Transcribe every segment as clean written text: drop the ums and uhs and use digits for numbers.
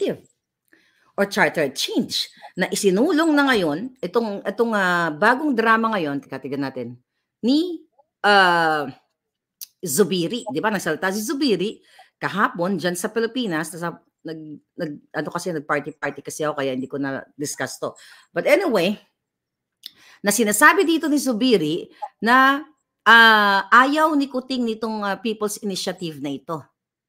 initiative or charter change na isinulong na ngayon, itong bagong drama ngayon, tignan natin, ni Zubiri, di ba? Nagsalita si Zubiri kahapon dyan sa Pilipinas, nag-party kasi ako, kaya hindi ko na-discuss to. But anyway, na sinasabi dito ni Zubiri na ayaw ni Kuting nitong People's Initiative na ito.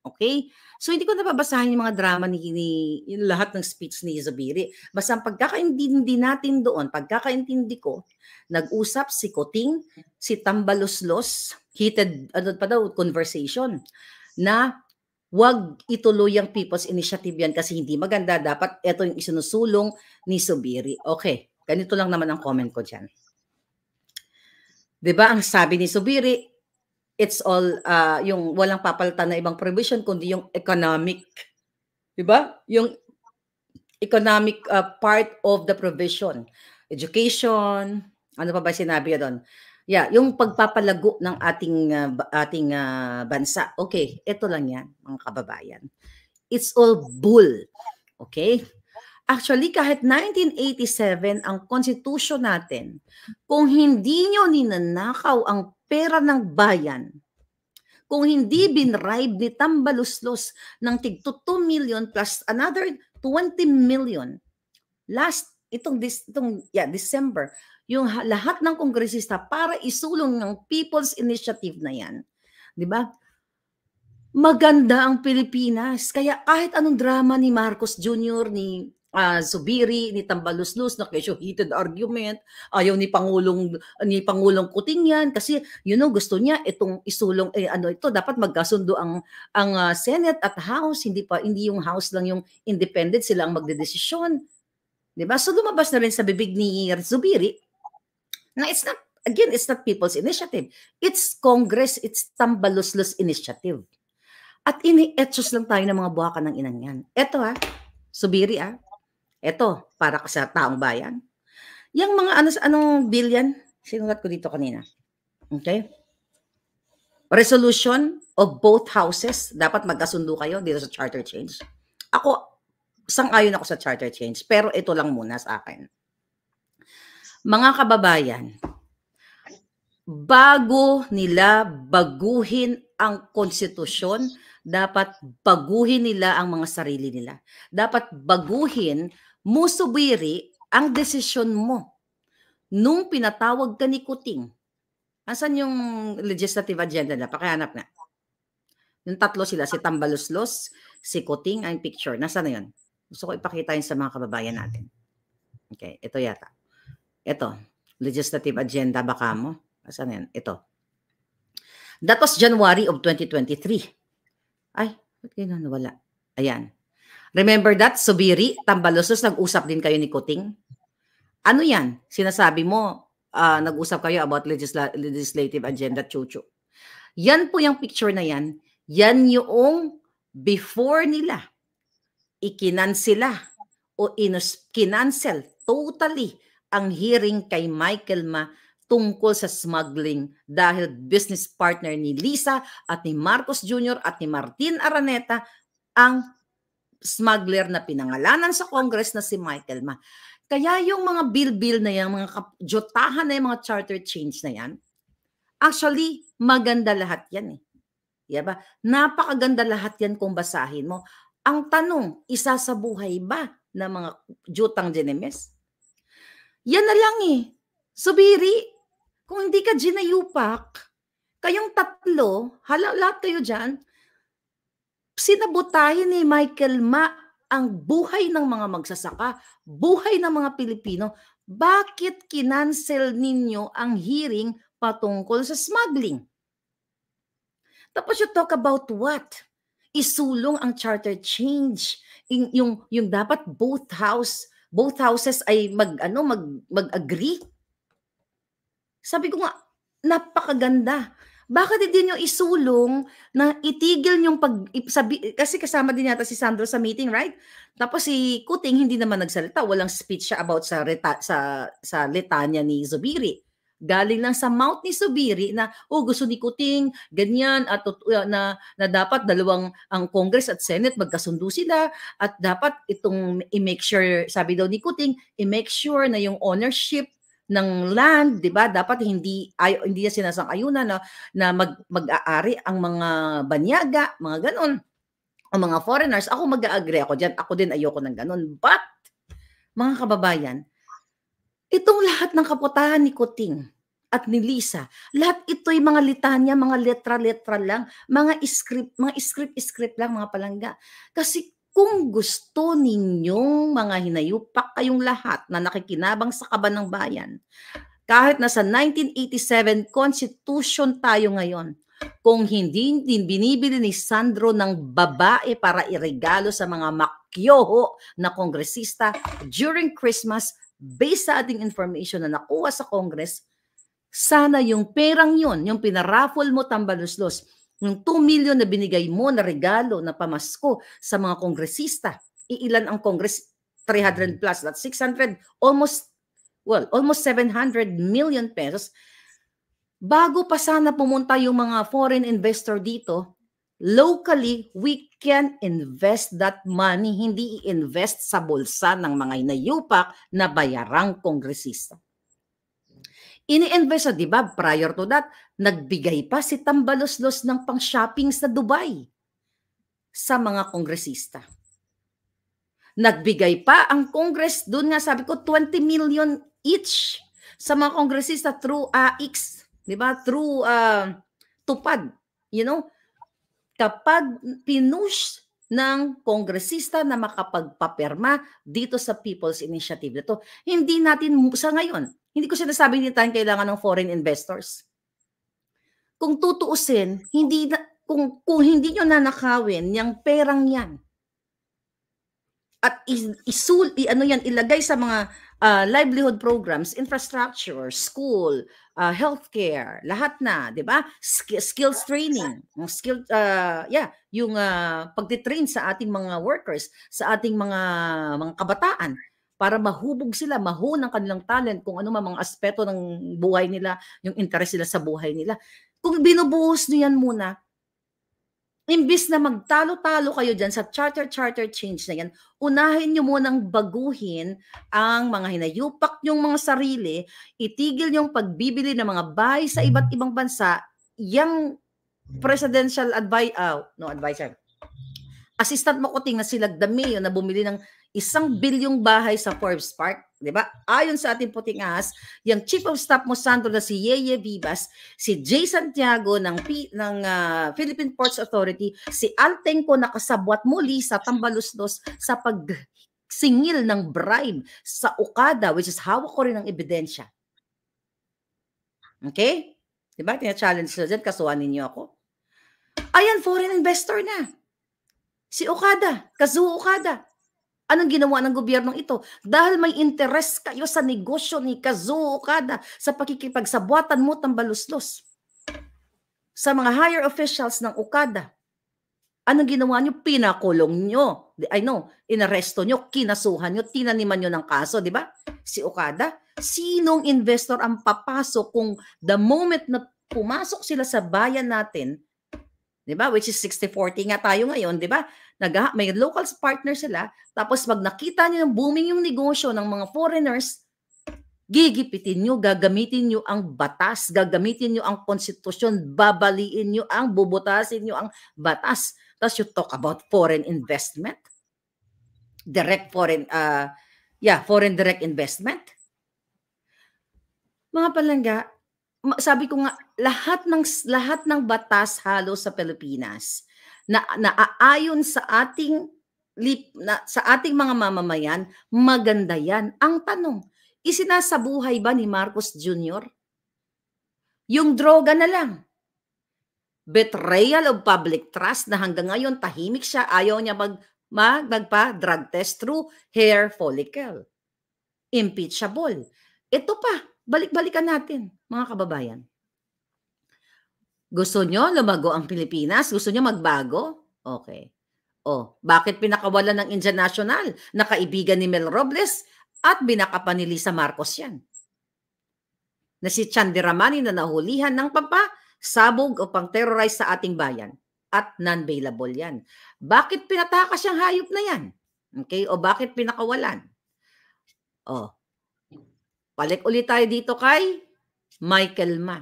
Okay? So hindi ko nababasahin yung mga drama yung lahat ng speech ni Zubiri. Basta ang pagkakaintindi natin doon, pagkakaintindi ko, nag-usap si Kuting, si Tambaloslos, heated conversation, na wag ituloy ang People's Initiative yan kasi hindi maganda. Dapat ito yung isinusulong ni Zubiri. Okay. Ganito lang naman ang comment ko dyan. Diba ang sabi ni Zubiri, it's all, yung walang papalitan na ibang provision, kundi yung economic. Diba? Yung economic part of the provision. Education, ano pa ba sinabi doon? Yeah, yung pagpapalago ng ating bansa. Okay, ito lang yan, mga kababayan. It's all bull. Okay? Actually, kahit 1987, ang konstitusyon natin, kung hindi nyo ninanakaw ang pera ng bayan, kung hindi binribe ni Tambaloslos ng tig 2 million plus another 20 million, December, yung lahat ng kongresista para isulong ng People's Initiative na yan, di ba? Maganda ang Pilipinas. Kaya kahit anong drama ni Marcos Jr., ni Zubiri, ni Tambaloslos, na kesyo heated argument, ayaw ni Pangulong Kuting yan kasi gusto niya itong isulong ito dapat magkasundo ang Senate at House, hindi yung House lang yung independent, sila ang magdedesisyon. 'Di ba? So lumabas na rin sa bibig ni Zubiri na it's not People's Initiative. It's Congress, it's Tambaloslos Initiative. At ini-etchos lang tayo ng mga buhakan ng inang yan. Ito Zubiri ito, para sa taong bayan. Yung mga anong bill yan? Sinulat ko dito kanina. Okay? Resolution of both houses. Dapat magkasundo kayo dito sa charter change. Ako, sang-ayon ako sa charter change. Pero ito lang muna sa akin. Mga kababayan, bago nila baguhin ang konstitusyon, dapat baguhin nila ang mga sarili nila. Dapat baguhin mo, Zubiri, ang desisyon mo nung pinatawag ka ni Kuting. Asan yung legislative agenda na? Pakihanap nga. Yung tatlo sila, si Tambaloslos, si Kuting, ang picture. Nasaan na yun? Gusto ko ipakita yun sa mga kababayan natin. Okay, ito yata. Ito, legislative agenda, baka mo. Nasaan na yun? Ito. That was January of 2023. Ay, ba't kayo nawala? Ayan. Remember that, Zubiri, Tambaloslos, nag-usap din kayo ni Kuting? Ano yan? Sinasabi mo, nag-usap kayo about legislative agenda, chuchu. Yan po yung picture na yan. Yan yung before nila. Ikinansela o kinansel totally ang hearing kay Michael Ma tungkol sa smuggling dahil business partner ni Lisa at ni Marcos Jr. at ni Martin Araneta ang smuggler na pinangalanan sa Congress na si Michael Ma. Kaya yung mga bill na yan, mga jotahan na yung mga charter change na yan, actually, maganda lahat yan . Diba? Napakaganda lahat yan kung basahin mo. Ang tanong, isa sa buhay ba ng mga jutang Ginemes? Yan na lang Zubiri, kung hindi ka ginayupak, kayong tatlo, lahat kayo dyan, sinabotahin ni Michael Ma ang buhay ng mga magsasaka, buhay ng mga Pilipino. Bakit kinansel ninyo ang hearing patungkol sa smuggling? Tapos you talk about what? Isulong ang charter change. Yung dapat both houses ay mag-agree. Sabi ko nga, napakaganda. Bakit hindi nyo isulong na itigil yung kasi kasama din yata si Sandro sa meeting, right? Tapos si Kuting hindi naman nagsalita, walang speech siya about sa litanya ni Zubiri. Galing lang sa mouth ni Zubiri na, gusto ni Kuting, ganyan, at na dapat ang Congress at Senate magkasundo sila, at dapat itong i-make sure, sabi daw ni Kuting, i-make sure na yung ownership ng land, 'di ba? Dapat hindi niya sinasang-ayunan na mag-aari ang mga banyaga, mga ganon, o mga foreigners. Ako mag-agree ako diyan. Ako din ayoko ng ganon. But mga kababayan, itong lahat ng kaputahan ni Kuting at ni Lisa, lahat ito'y mga litanya, mga letra-letra lang, mga script lang, mga palangga. Kasi kung gusto ninyong mga hinayupak kayong lahat na nakikinabang sa kaban ng bayan, kahit nasa 1987 Constitution tayo ngayon, kung hindi din binibili ni Sandro ng babae para iregalo sa mga makyoho na kongresista during Christmas, based sa ating information na nakuha sa Congress, sana yung perang yun, yung pinaraffle mo tambaluslos, yung 2 million na binigay mo na regalo na pamasko sa mga kongresista, ilan ang Congress? 300 plus, that's 600, almost 700 million pesos. Bago pa sana pumunta yung mga foreign investor dito, locally, we can invest that money, hindi i-invest sa bulsa ng mga inayupak na bayarang kongresista. Ini-invest, di ba, prior to that, nagbigay pa si Tambaloslos ng pang-shopping sa Dubai sa mga kongresista. Nagbigay pa ang Congress, doon nga sabi ko, 20 million each sa mga kongresista through AX, di ba, through tupad, kapag pinush ng kongresista na makapagpapirma dito sa People's Initiative. Ito, hindi natin sa ngayon, hindi ko sinasabi hindi tayo kailangan ng foreign investors. Kung tutuusin, kung hindi nyo nanakawin yung perang yan at ilagay sa mga livelihood programs, infrastructure, school, healthcare, lahat na, 'di ba? Skills training, yung pagtitrain sa ating mga workers, sa ating mga kabataan para mahubog sila, mahon ang kanilang talent kung ano man mga aspeto ng buhay nila, yung interest nila sa buhay nila. Kung binubuhos niyo yan muna, imbis na magtalo-talo kayo dyan sa charter change na yan, unahin nyo munang baguhin ang mga hinayupak nyong mga sarili, itigil yung pagbibili ng mga bahay sa iba't ibang bansa, yung presidential advisor, assistant mo Kuting na sila Dameo na bumili ng 1 bilyong bahay sa Forbes Park, di ba? Ayon sa ating puting ahas, yung Chief of Staff mo Sandro na si Yeye Vivas, si Jay Santiago ng Philippine Ports Authority, si Altenco na kasabwat muli sa Tambaluslos sa pagsingil ng bribe sa Okada, which is hawak ko rin ng ebidensya. Okay? Di ba? Tina-challenge sila dyan, kasuhan ninyo ako. Ayan, foreign investor na. Si Okada, Kazuo Okada. Anong ginawa ng gobyernong ito? Dahil may interest kayo sa negosyo ni Kazuo Okada sa pakikipagsabwatan mo Tambaluslos sa mga higher officials ng Okada. Anong ginawa nyo? Pinakulong nyo. Inaresto nyo, kinasuhan nyo, tinaniman nyo ng kaso, di ba? Si Okada, sinong investor ang papasok kung the moment na pumasok sila sa bayan natin, di ba? Which is 60-40 nga tayo ngayon, di ba? May local partner sila, tapos pag nakita niyo ng booming yung negosyo ng mga foreigners, gigipitin nyo, gagamitin nyo ang batas, gagamitin nyo ang konstitusyon, babaliin nyo bubutasin nyo ang batas. Tapos you talk about foreign investment, foreign direct investment. Mga palangga, sabi ko nga, lahat ng batas halos sa Pilipinas na naaayon sa ating mga mamamayan, maganda yan. Ang tanong, isinasabuhay ba ni Marcos Jr.? Yung droga na lang. Betrayal of public trust na hanggang ngayon tahimik siya, ayaw niya magpa-drug test through hair follicle. Impeachable. Ito pa, balik-balikan natin, mga kababayan. Gusto nyo lumago ang Pilipinas? Gusto nyo magbago? Okay. Bakit pinakawalan ng Indian National na kaibigan ni Mel Robles at binaka pa ni Lisa Marcos yan? na si Chandiramani na nahulihan ng pampasabog o pang-terrorize sa ating bayan at non-bailable yan. Bakit pinatakas yung hayop na yan? Okay? O bakit pinakawalan? O, balik ulit tayo dito kay Michael Ma.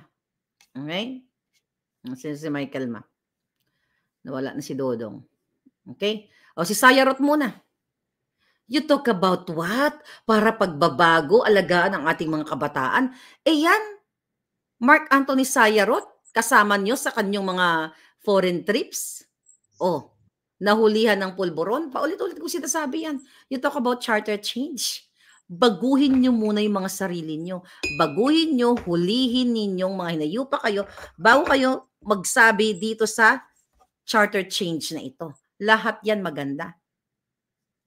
Okay? Sino si Michael Ma? Nawala na si Dodong. Okay? O si Sayarot muna. You talk about what? Para pagbabago, alagaan ang ating mga kabataan. Eh yan, Mark Anthony Sayarot, kasama nyo sa kanyang mga foreign trips. Oh, nahulihan ng pulburon. Paulit-ulit ko sinasabi yan. You talk about charter change. Baguhin nyo muna yung mga sarili nyo. Baguhin nyo, hulihin ninyong mga hinayupa kayo bago kayo magsabi dito sa charter change na ito. Lahat yan maganda.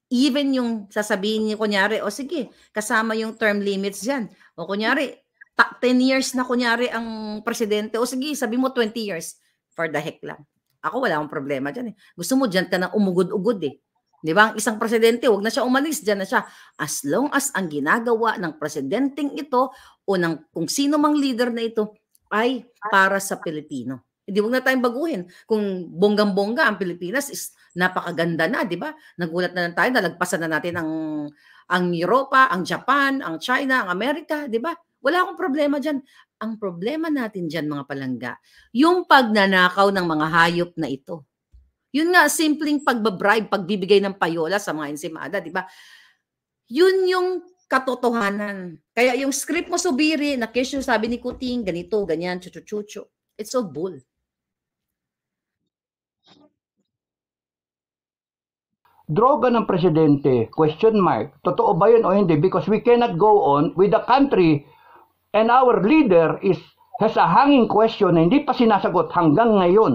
Even yung sasabihin niyo, kunyari, o sige, kasama yung term limits dyan. O kunyari, 10 years na kunyari ang presidente. O sige, sabi mo 20 years. For the heck lang. Ako wala akong problema dyan eh. Gusto mo dyan ka na umugod-ugod eh. Di ba? Ang isang presidente, huwag na siya umalis, dyan na siya. As long as ang ginagawa ng presidenteng ito o ng kung sino mang leader na ito ay para sa Pilipino. Hindi, huwag na tayong baguhin. Kung bonggang-bongga ang Pilipinas is napakaganda na, di ba? Nagulat na lang tayo, nalagpasan na natin ang Europa, ang Japan, ang China, ang Amerika, di ba? Wala akong problema dyan. Ang problema natin dyan, mga palangga, yung pagnanakaw ng mga hayop na ito. Yun nga, simpleng pagbabribe, pagbibigay ng payola sa mga ensimada, di ba? Yun yung katotohanan. Kaya yung script mo, Subiri, na kesyo sabi ni Kuting, ganito, ganyan, chuchu-chuchu. It's all bull. Droga ng presidente, question mark, totoo ba yun o hindi? Because we cannot go on with the country and our leader has a hanging question na hindi pa sinasagot hanggang ngayon.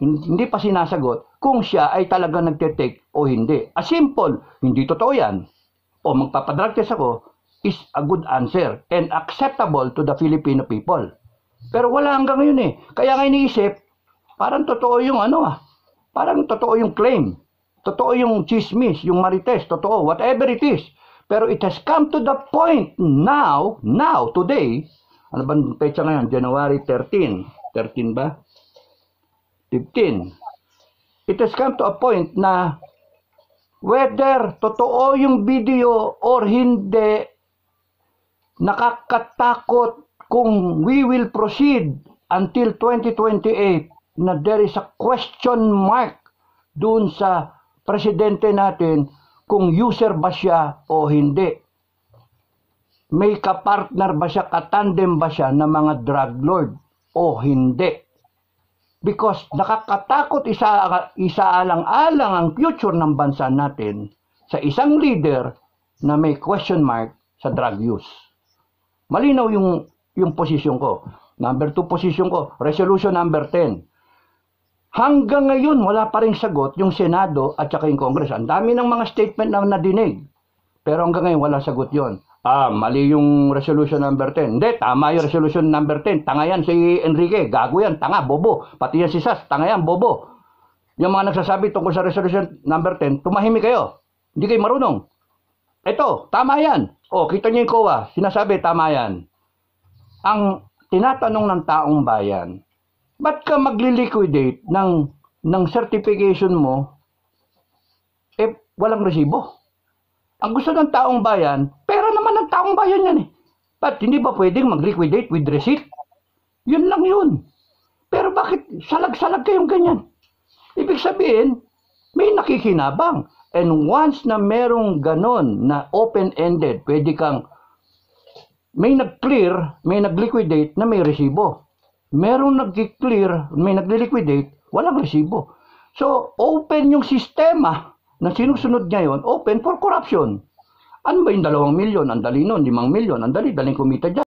Hindi pa sinasagot kung siya ay talaga nagte-take o hindi. A simple, hindi totoo yan. O magpapadrag test ako is a good answer and acceptable to the Filipino people. Pero wala hanggang ngayon eh. Kaya nga iniisip, parang totoo yung parang totoo yung claim. Totoo yung chismis, yung marites, totoo, whatever it is. Pero it has come to the point now, today, ano ba ang petsa ngayon? January 13. 13 ba? 15. It has come to a point na whether totoo yung video or hindi, nakakatakot kung we will proceed until 2028 na there is a question mark doon sa presidente natin kung user ba siya o hindi. May kapartner ba siya, katandem ba siya ng mga drug lord o hindi. Because nakakatakot isaalang-alang ang future ng bansa natin sa isang leader na may question mark sa drug use. Malinaw yung posisyon ko. Number 2 posisyon ko, resolution number 10. Hanggang ngayon, wala pa rin sagot yung Senado at saka yung Congress. Ang dami ng mga statement na nadinig. Pero hanggang ngayon, wala sagot yon. Mali yung resolution number 10. Hindi, tama yung resolution number 10. Tanga yan si Enrique. Gago yan. Tanga, bobo. Pati yan si Sas. Tanga yan, bobo. Yung mga nagsasabi tungkol sa resolution number 10, tumahimik kayo. Hindi kayo marunong. Ito, tama yan. O, kita niyo yung COA. Sinasabi, tama yan. Ang tinatanong ng taong bayan, ba't ka magli-liquidate ng certification mo walang resibo? Ang gusto ng taong bayan, pera naman ng taong bayan yan eh. Ba't hindi ba pwedeng mag-liquidate with receipt? Yun lang yun. Pero bakit salag-salag kayong ganyan? Ibig sabihin, may nakikinabang. And once na merong ganon na open-ended, pwede kang may nag-clear, may nag-liquidate na may resibo. Merong nag-clear, may nag-liquidate, walang resibo. So, open yung sistema na sinusunod ngayon, open for corruption. Ano ba yung 2 milyon? Ang dali nun, 5 milyon, ang dali, daling kumita dyan.